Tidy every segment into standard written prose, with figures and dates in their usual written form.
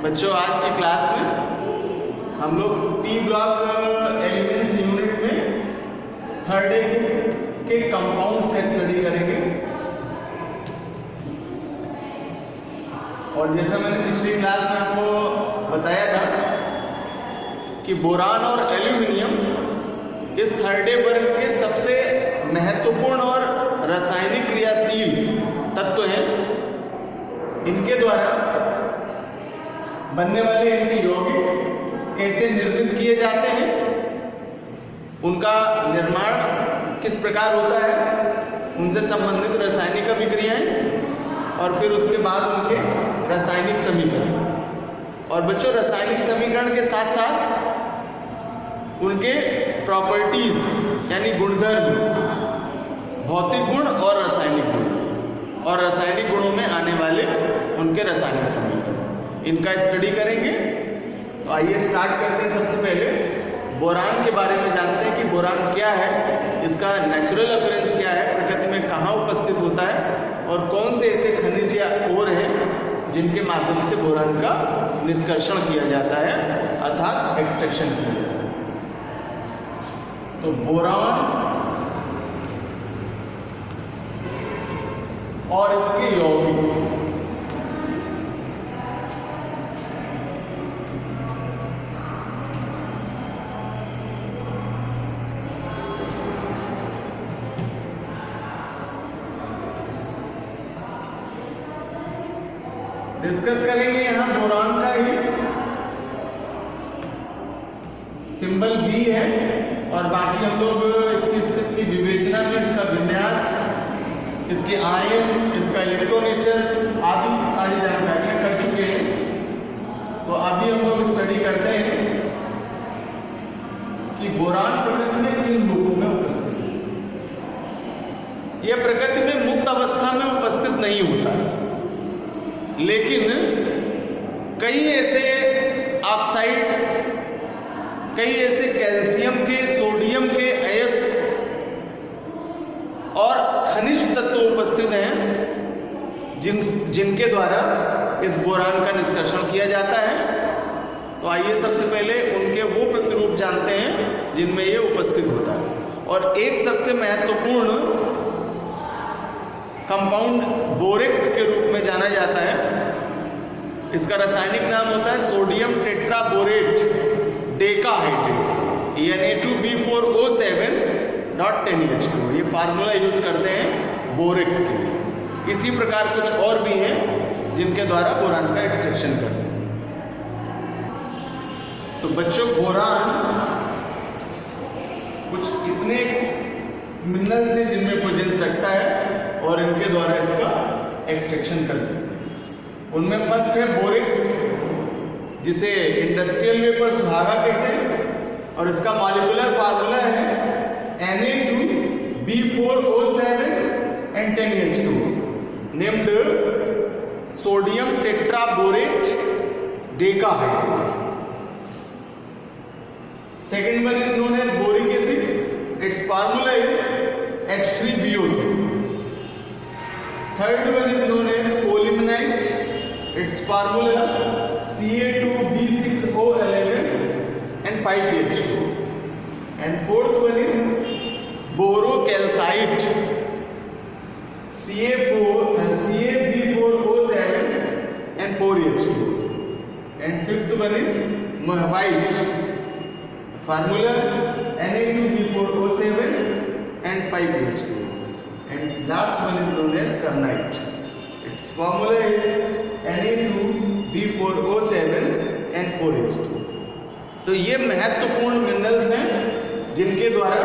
बच्चों आज की क्लास में हम लोग टी ब्लॉक एलिमेंट्स यूनिट में थर्ड डे के कंपाउंड्स का स्टडी करेंगे। और जैसा मैंने पिछली क्लास में आपको बताया था कि बोरान और एल्यूमिनियम इस थर्ड डे वर्ग के सबसे महत्वपूर्ण और रासायनिक क्रियाशील तत्व हैं। इनके द्वारा बनने वाले इनके यौगिक कैसे निर्मित किए जाते हैं, उनका निर्माण किस प्रकार होता है, उनसे संबंधित रासायनिक अभिक्रियाएं और फिर उसके बाद उनके रासायनिक समीकरण। और बच्चों रासायनिक समीकरण के साथ साथ उनके प्रॉपर्टीज यानी गुणधर्म, भौतिक गुण और रासायनिक गुण, और रासायनिक गुणों में आने वाले उनके रासायनिक समीकरण, इनका स्टडी करेंगे। तो आइए स्टार्ट करते हैं। सबसे पहले बोरान के बारे में जानते हैं कि बोरान क्या है, इसका नेचुरल अपीयरेंस क्या है, प्रकृति में कहाँ उपस्थित होता है और कौन से ऐसे खनिज या और हैं जिनके माध्यम से बोरान का निष्कर्षण किया जाता है अर्थात एक्सट्रैक्शन किया जाता है। तो बोरान और इसके यौगिक डिस्कस करेंगे। यहां बोरान का ही सिंबल बी है और बाकी हम लोग इसकी स्थिति की विवेचना में इसका विन्यास, इसके आयन, इसका इलेक्ट्रोनेचर आदि सारी जानकारियां कर चुके हैं। तो अभी हम लोग स्टडी करते हैं कि बोरान प्रकृति में किन रूपों में उपस्थित है। यह प्रकृति में मुक्त अवस्था में उपस्थित नहीं होता, लेकिन कई ऐसे ऑक्साइड, कई ऐसे कैल्शियम के, सोडियम के अयस्क और खनिज तत्व उपस्थित हैं जिनके द्वारा इस बोरान का निष्कर्षण किया जाता है। तो आइए सबसे पहले उनके वो प्रतिरूप जानते हैं जिनमें ये उपस्थित होता है। और एक सबसे महत्वपूर्ण कंपाउंड बोरेक्स के रूप में जाना जाता है। इसका रासायनिक नाम होता है सोडियम टेट्राबोरेट डेकाहाइड्रेट Na2B4O7.10H2। ये फार्मूला यूज करते हैं बोरेक्स के लिए। इसी प्रकार कुछ और भी हैं जिनके द्वारा बोरान का एक्सट्रैक्शन करते हैं। तो बच्चों बोरान कुछ इतने मिनरल्स हैं जिनमें प्रेजेंस रखता है और इनके द्वारा इसका एक्सट्रैक्शन कर सकते हैं। उनमें फर्स्ट है बोरेक्स, जिसे इंडस्ट्रियल वेपर सुहागा कहते हैं और इसका मॉलिक्यूलर फार्मूला है Na2B4O7 and 10H2, named sodium tetraborate decahydrate. Second one is known as boric acid. Its formula is H3BO3. Third one is known as polyminite. Its formula Ca2B6O11 and 5H2. And fourth one is borocalcite. CaB4O7 and 4H2. And fifth one is white. Formula Na2B4O7 and 5H2. And last one is known as kernite. Its formula is Na2B4O7 and 4H2. तो ये महत्वपूर्ण minerals हैं जिनके द्वारा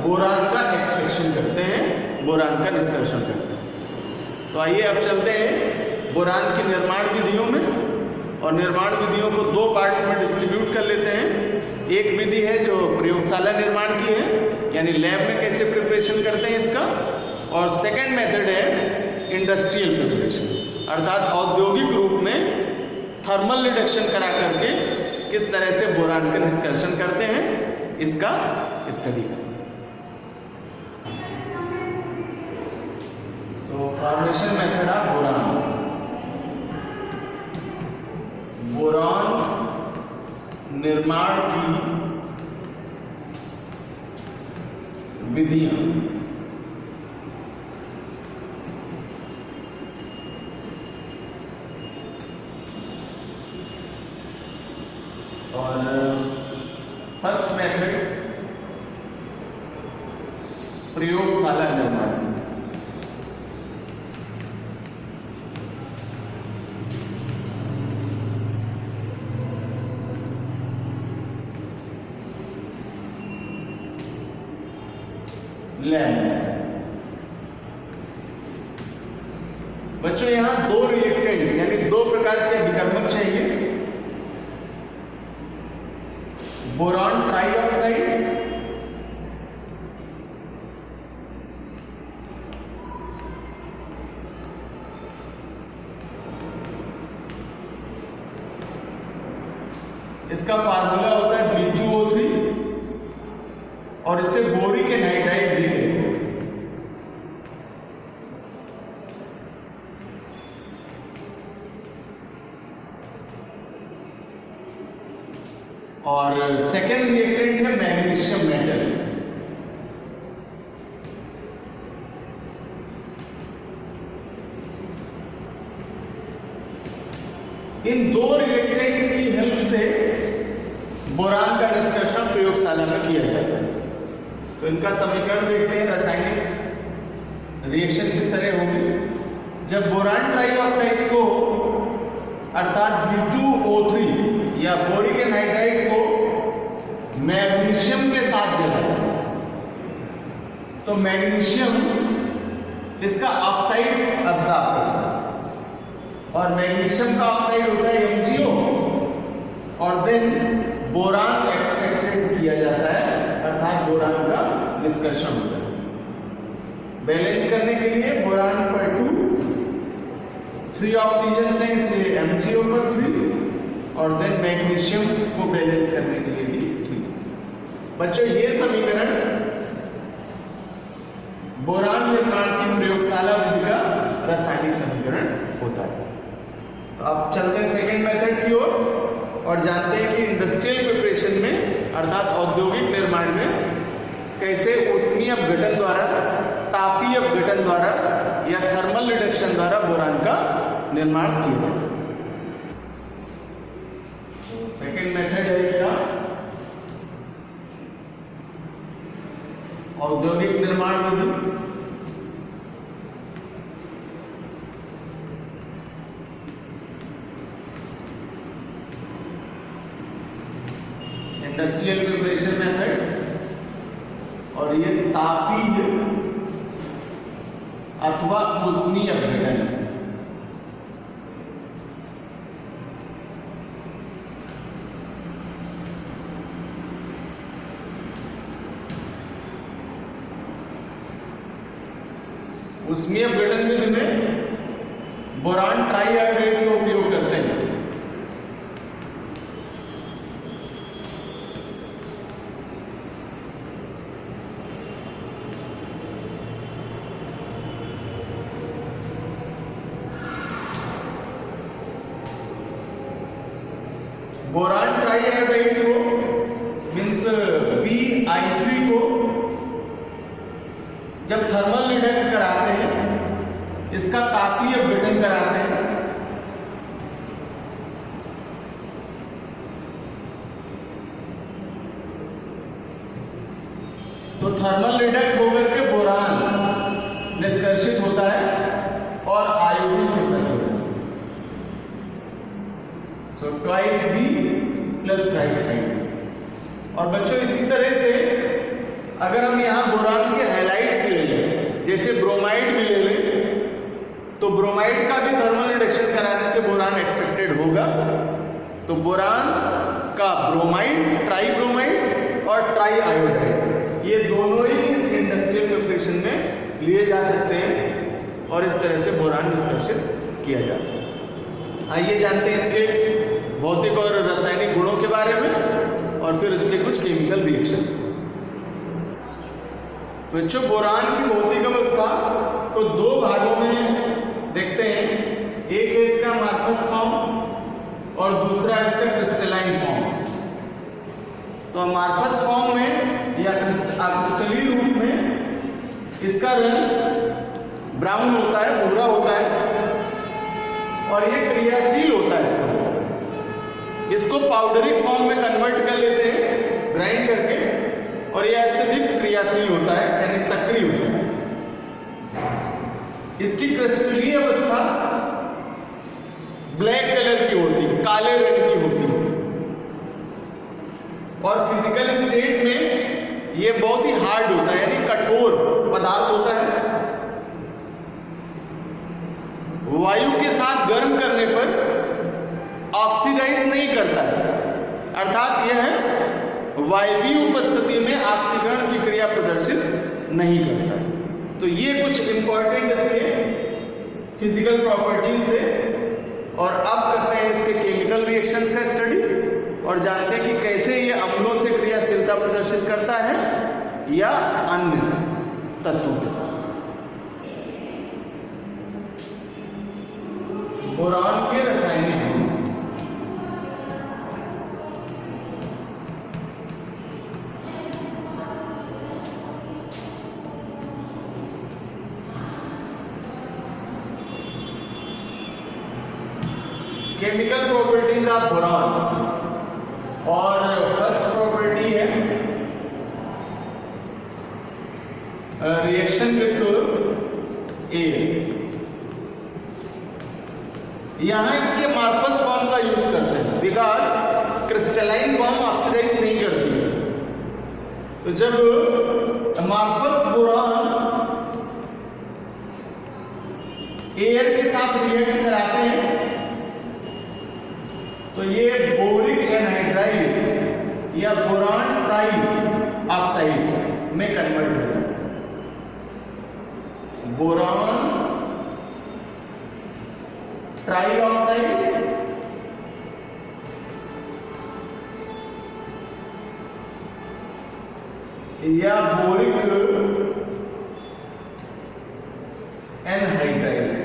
boron का extraction करते हैं, boron का निष्कर्षण करते हैं। तो आइए अब चलते हैं बोरान की निर्माण विधियों में। और निर्माण विधियों को दो पार्ट्स में डिस्ट्रीब्यूट कर लेते हैं। एक विधि है जो प्रयोगशाला निर्माण की है, यानी लैब में कैसे प्रिपरेशन करते हैं इसका, और सेकंड मेथड है इंडस्ट्रियल प्रिपरेशन, अर्थात औद्योगिक रूप में थर्मल रिडक्शन करा करके किस तरह से बोरान का निष्कर्षण करते हैं, इसका स्टडी करें। So formation method of boron. Boron निर्माण की विधियां। और फर्स्ट मेथड प्रयोगशाला निर्माण। लैब। बच्चों यहां दो रिएक्टेंट यानी दो प्रकार के विकर्मक चाहिए, बोरान ट्राइऑक्साइड इसका फार्मूला होता है B2O3 और इसे बोरिक एनाइड्राइड दी गई। और सेकेंड रिएक्टेंट है मैग्नीशियम मेटल। इन दो रिएक्टेंट की हेल्प से बोरान का निष्कर्षण प्रयोगशाला में किया जाता है। तो इनका समीकरण देखते हैं, रासायनिक रिएक्शन किस तरह होगी। जब बोरान ट्राइऑक्साइड को अर्थात B2O3 या बोरिक एनाइड्राइड को मैग्नीशियम के साथ जलाया तो मैग्नीशियम इसका ऑक्साइड अब्सॉर्ब करता है और मैग्नीशियम का ऑक्साइड होता है MgO और देन बोरान एक्सट्रैक्टेड किया जाता है अर्थात बोरान का निष्कर्षण होता है। बैलेंस करने के लिए बोरान पर 3 ऑक्सीजन से इसलिए MgO पर 3 और देन मैग्नीशियम को बैलेंस करने के लिए भी 3। बच्चों ये समीकरण बोरान निर्माण की प्रयोगशाला विधि का रासायनिक समीकरण होता है। तो अब चलते हैं सेकेंड मेथड की ओर और जानते हैं कि इंडस्ट्रियल प्रिपरेशन में अर्थात औद्योगिक निर्माण में कैसे ऊष्मीय अपघटन द्वारा, तापीय अपघटन द्वारा या थर्मल रिडक्शन द्वारा बोरान का निर्माण किया जाता है। सेकेंड मेथड है इसका औद्योगिक निर्माण विधि। इंडस्ट्रियल प्रिपरेशन मेथड और ये तापीय अथवा ऊष्मीय अपघटन। ऊष्मीय अपघटन विधि में बोरान ट्राइआयोडाइड का उपयोग करते हैं। बोरान ट्राइआयोडाइड को मीन्स BI3 को जब थर्मल रिडक्शन कराते हैं, इसका तापीय अपघटन कराते हैं तो थर्मल रिडक्ट होकर के बोरान निष्कर्षित होता है और आयोडीन उत्पन्न होता है। So twice B plus thrice I। और बच्चों इसी तरह से अगर हम यहां बोरान के हैलाइड्स ले लें, जैसे ब्रोमाइड भी ले लें, तो ब्रोमाइड का भी थर्मल रिडक्शन कराने से बोरान एक्सट्रैक्टेड होगा। तो बोरान का ब्रोमाइड, ट्राइब्रोमाइड और ट्राइआयोडाइड ये दोनों ही इस इंडस्ट्रियल प्रिपरेशन में लिए जा सकते हैं और इस तरह से बोरान निष्कर्षित किया जाता है। आइए जानते हैं इसके भौतिक और रासायनिक गुणों के बारे में और फिर इसके कुछ केमिकल रिएक्शंस। बच्चों बोरान की भौतिक अवस्था को दो भागों में देखते हैं। एक है इसका मार्कस फॉर्म और दूसरा इसका क्रिस्टलाइन फॉर्म। तो अमार्फस फॉर्म में या क्रिस्टलीय रूप में इसका रंग ब्राउन होता है, भूरा होता है, और ये क्रियाशील होता है। इसको पाउडरी फॉर्म में कन्वर्ट कर लेते हैं ग्राइंड करके, और ये अत्यधिक क्रियाशील होता है, यानी सक्रिय होता है। इसकी क्रिस्टलीय अवस्था ब्लैक कलर की होती है, काले रंग की होती है, और फिजिकल स्टेट में ये बहुत ही हार्ड होता है, यानी कठोर पदार्थ होता है। वायु के साथ गर्म करने पर ऑक्सीडाइज नहीं करता है, अर्थात यह वायवीय उपस्थिति में ऑक्सीकरण की क्रिया प्रदर्शित नहीं करता है। तो ये कुछ इंपॉर्टेंट इसके फिजिकल प्रॉपर्टीज थे, और अब करते हैं इसके केमिकल रिएक्शंस का स्टडी और जानते हैं कि कैसे ये अम्लों से क्रियाशीलता प्रदर्शित करता है या अन्य तत्वों के साथ। बोरान के रासायनिक गुण। केमिकल प्रॉपर्टीज ऑफ बोरान, और फर्स्ट प्रॉपर्टी है रिएक्शन विथ एयर। यहां इसके अमार्फस फॉर्म का यूज करते हैं, बिकॉज क्रिस्टलाइन फॉर्म ऑक्सीडाइज नहीं करती है। तो जब अमार्फस बोरान एयर के साथ रिएक्ट कराते हैं तो ये बोरिक एनहाइड्राइड या बोरान ट्राई ऑक्साइड में कन्वर्ट होता है। बोरान ट्राई ऑक्साइड या boric anhydride.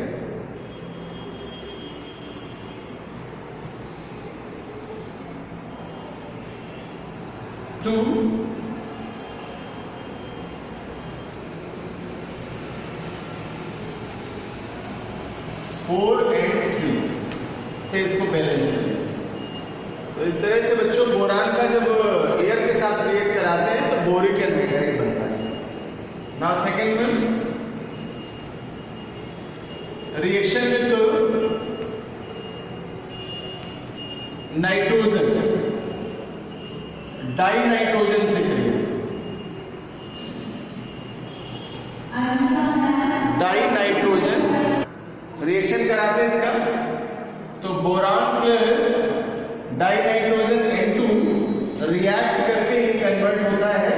Two four and 3 से इसको बैलेंस करें। तो इस तरह से बच्चों बोरान का जब एयर के साथ रिएक्ट कराते हैं तो बोरिक एनहाइड्राइड बनता है। नाउ सेकेंड में reaction with nitrogen, die nitrogen से करेंगे। डाई नाइट्रोजन रिएक्शन कराते हैं इसका, तो boron plus die nitrogen N2 react करके ये कन्वर्ट होता है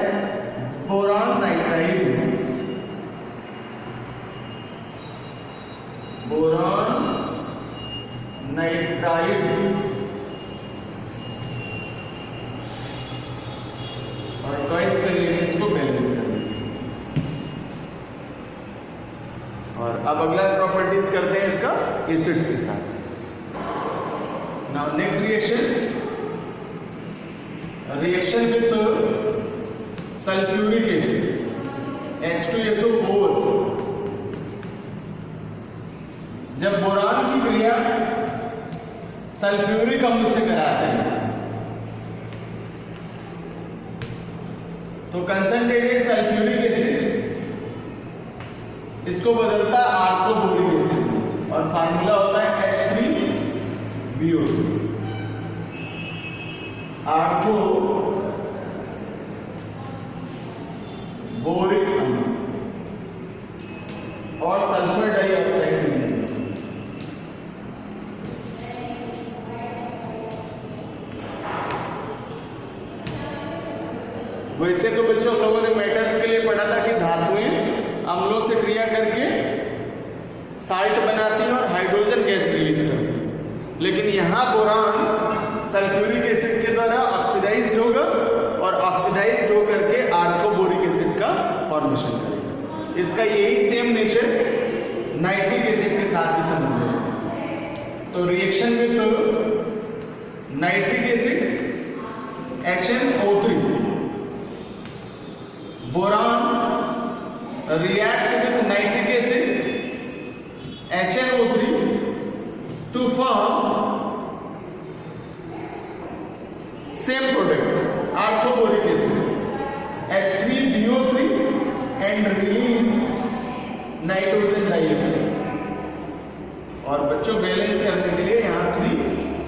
बोरान नाइट्राइड में। बोरान नाइट्राइड और ट्वाइस कर लेंगे इसको, बैलेंस कर लेंगे। और अब अगला प्रॉपर्टीज करते हैं इसका एसिड्स के साथ। Now next reaction with sulphuric acid H2SO4। जब बोरान की क्रिया सल्फ्यूरिक अम्ल से कराते हैं तो कंसंट्रेटेड सल्फ्यूरिक एसिड इसको बदलता है आर्थोबोरिक एसिड, और फार्मूला होता है H3BO2। आर्थोबोरिक अम्ल और सल्फर डाइऑक्साइड मिलने। वैसे तो बच्चों लोगों ने मेटल्स के लिए पढ़ा था कि धातुएं अम्लों से क्रिया करके साल्ट बनाती हैं और हाइड्रोजन गैस रिलीज करती हैं, लेकिन यहाँ बोरान सल्फ्यूरिक एसिड के द्वारा ऑक्सीडाइज्ड होगा और ऑक्सीडाइज्ड हो करके आर्थोबोरिक एसिड का फॉर्मेशन करेगा। इसका यही सेम नेचर नाइट्रिक एसिड के साथ भी समझ लेंगे। तो reaction with nitric acid HNO3, boron react with nitric acid HNO3 to form same product orthoboric acid H3BO3 and release nitrogen dioxide. और बच्चों बैलेंस करने के लिए यहाँ 3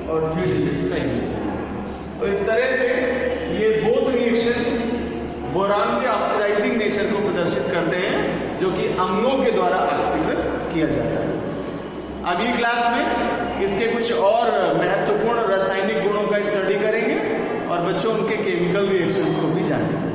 और 3 डिजिट्स का यूज करें। तो इस तरह से ये बोथ रिएक्शंस बोरान के ऑक्सीडाइजिंग नेचर को प्रदर्शित करते हैं, जो कि अम्लों के द्वारा ऑक्सीकृत किया जाता है। अगली क्लास में इसके कुछ और महत्वपूर्ण रासायनिक गुणों का स्टडी करेंगे और बच्चों उनके केमिकल रिएक्शंस को भी जानेंगे।